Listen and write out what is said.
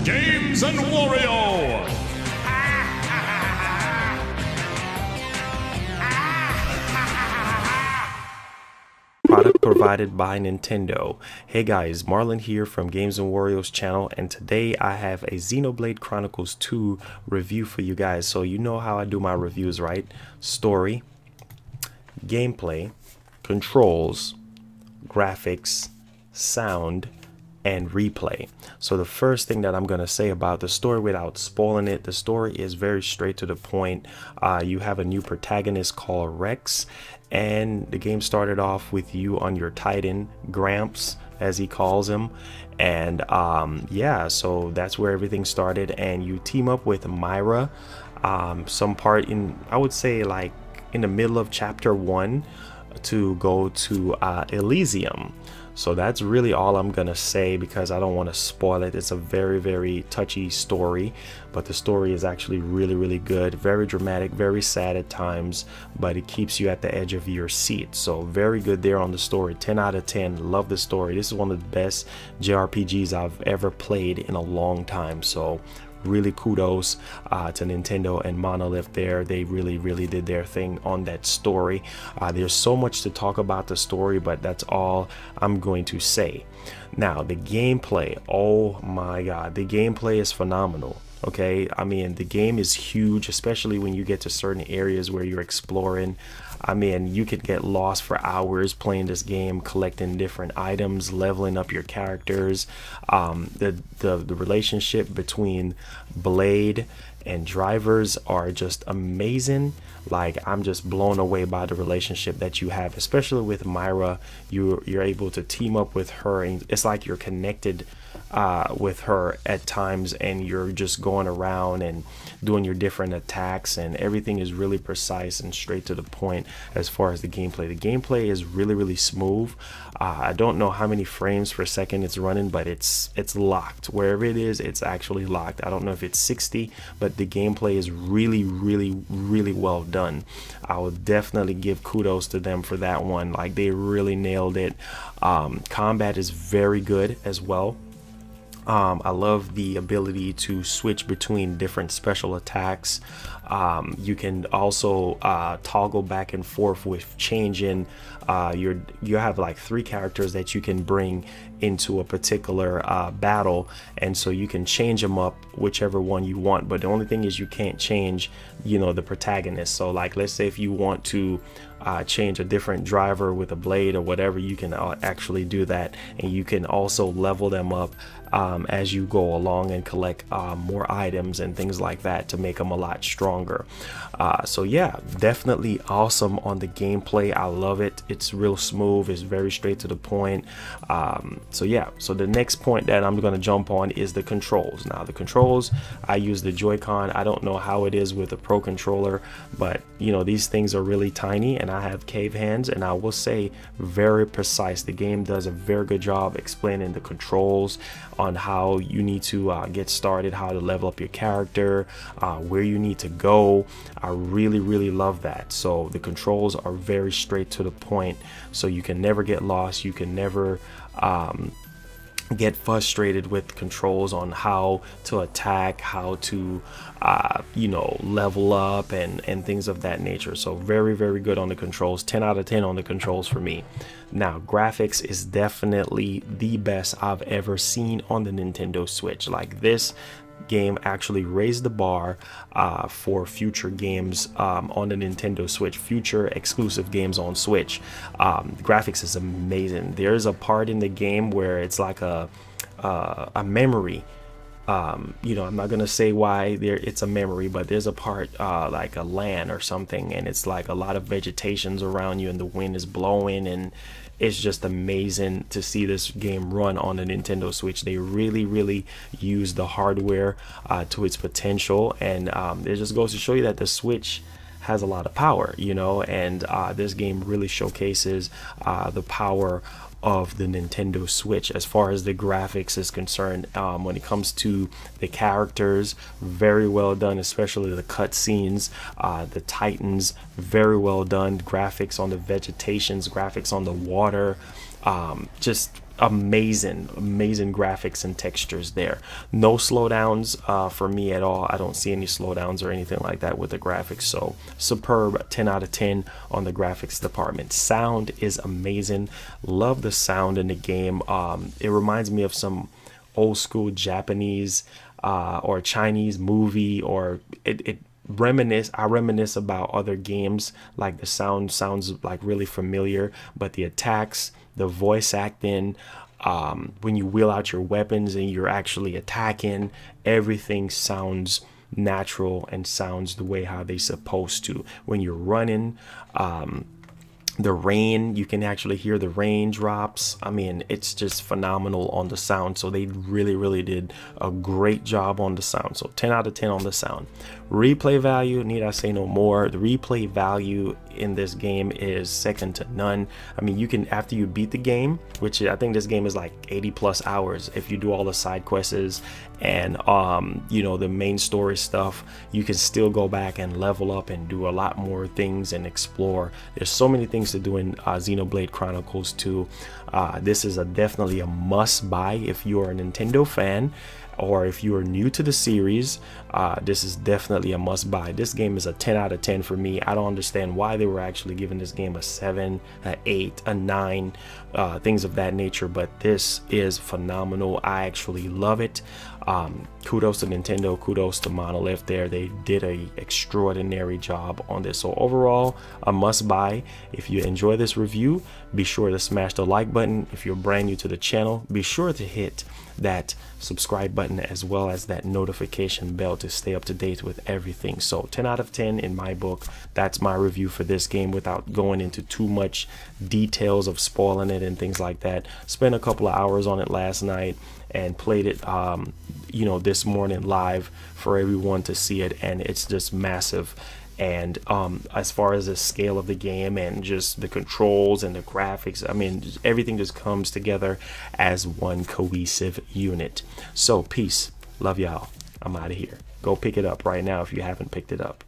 Games and Wario! Product provided by Nintendo. Hey guys, Marlon here from Games and Wario's channel, and today I have a Xenoblade Chronicles 2 review for you guys. So you know how I do my reviews, right? Story, gameplay, controls, graphics, sound, and replay. So the first thing that I'm going to say about the story without spoiling it, the story is very straight to the point. You have a new protagonist called Rex, and the game started off with you on your Titan, Gramps as he calls him, and yeah, so that's where everything started. And you team up with Myra some part in, I would say, like in the middle of chapter 1 to go to Elysium. So that's really all I'm gonna say because I don't want to spoil it. It's a very touchy story, but the story is actually really good, very dramatic, very sad at times, but it keeps you at the edge of your seat. So very good there on the story. 10 out of 10. Love the story. This is one of the best JRPGs I've ever played in a long time. So really kudos to Nintendo and Monolith there. They really did their thing on that story. There's so much to talk about the story, but that's all I'm going to say. Now the gameplay, oh my god, the gameplay is phenomenal. Okay, I mean, the game is huge, especially when you get to certain areas where you're exploring. I mean, you could get lost for hours playing this game, collecting different items, leveling up your characters. The relationship between Blade and drivers are just amazing. Like, I'm just blown away by the relationship that you have, especially with Myra. You're able to team up with her, and it's like you're connected with her at times, and you're just going around and doing your different attacks, and everything is really precise and straight to the point as far as the gameplay. The gameplay is really smooth. I don't know how many frames per second it's running, but it's locked. Wherever it is, it's actually locked. I don't know if it's 60, but the gameplay is really well done. I will definitely give kudos to them for that one. Like, they really nailed it. Combat is very good as well. I love the ability to switch between different special attacks. You can also toggle back and forth with changing you have like 3 characters that you can bring into a particular battle, and so you can change them up whichever one you want. But the only thing is you can't change, you know, the protagonist. So like, let's say if you want to change a different driver with a blade or whatever, you can actually do that, and you can also level them up as you go along and collect more items and things like that to make them a lot stronger. So yeah, definitely awesome on the gameplay. I love it. It's real smooth. It's very straight to the point. So yeah, so the next point that I'm going to jump on is the controls. Now the controls, I use the Joy-Con. I don't know how it is with a Pro controller, but you know, these things are really tiny, and I have cave hands, and I will say very precise. The game does a very good job explaining the controls on how you need to get started, how to level up your character, where you need to go. I really love that. So the controls are very straight to the point, so you can never get lost. You can never get frustrated with controls on how to attack, how to you know, level up and things of that nature. So very good on the controls. 10 out of 10 on the controls for me. Now graphics is definitely the best I've ever seen on the Nintendo Switch. Like, this game actually raised the bar for future games on the Nintendo Switch, future exclusive games on Switch. The graphics is amazing. There's a part in the game where it's like a memory. You know, I'm not gonna say why it's a memory, but there's a part like a land or something, and it's like a lot of vegetations around you, and the wind is blowing, and it's just amazing to see this game run on the Nintendo Switch. They really use the hardware to its potential, and it just goes to show you that the Switch has a lot of power, you know, and this game really showcases the power of the Nintendo Switch as far as the graphics is concerned. When it comes to the characters, very well done, especially the cutscenes, the Titans, very well done. Graphics on the vegetations, graphics on the water, just amazing graphics and textures there. No slowdowns for me at all. I don't see any slowdowns or anything like that with the graphics. So superb, 10 out of 10 on the graphics department. Sound is amazing. Love the sound in the game. It reminds me of some old school Japanese or Chinese movie, or I reminisce about other games. Like the sound sounds like really familiar, but the attacks, the voice acting, when you wheel out your weapons and you're actually attacking, everything sounds natural and sounds the way how they're supposed to. When you're running, the rain, you can actually hear the raindrops. I mean, it's just phenomenal on the sound. So they really did a great job on the sound. So 10 out of 10 on the sound. Replay value, need I say no more? The replay value in this game is second to none. I mean, you can, after you beat the game, which I think this game is like 80+ hours, if you do all the side quests and you know, the main story stuff, you can still go back and level up and do a lot more things and explore. There's so many things to do in Xenoblade Chronicles 2. This is definitely a must buy if you are a Nintendo fan, or if you are new to the series. This is definitely a must buy. This game is a 10 out of 10 for me. I don't understand why they were actually giving this game a 7, a 8, a 9, things of that nature, but this is phenomenal. I actually love it. Kudos to Nintendo, kudos to Monolith there. They did a extraordinary job on this. So overall, a must buy. If you enjoy this review, be sure to smash the like button. If you're brand new to the channel, be sure to hit that subscribe button as well as that notification bell to stay up to date with everything. So 10 out of 10 in my book. That's my review for this game without going into too much details of spoiling it and things like that. Spent a couple of hours on it last night and played it you know, this morning live for everyone to see it, and it's just massive. And as far as the scale of the game and just the controls and the graphics, I mean, everything just comes together as one cohesive unit. So peace, love y'all, I'm out of here. Go pick it up right now if you haven't picked it up.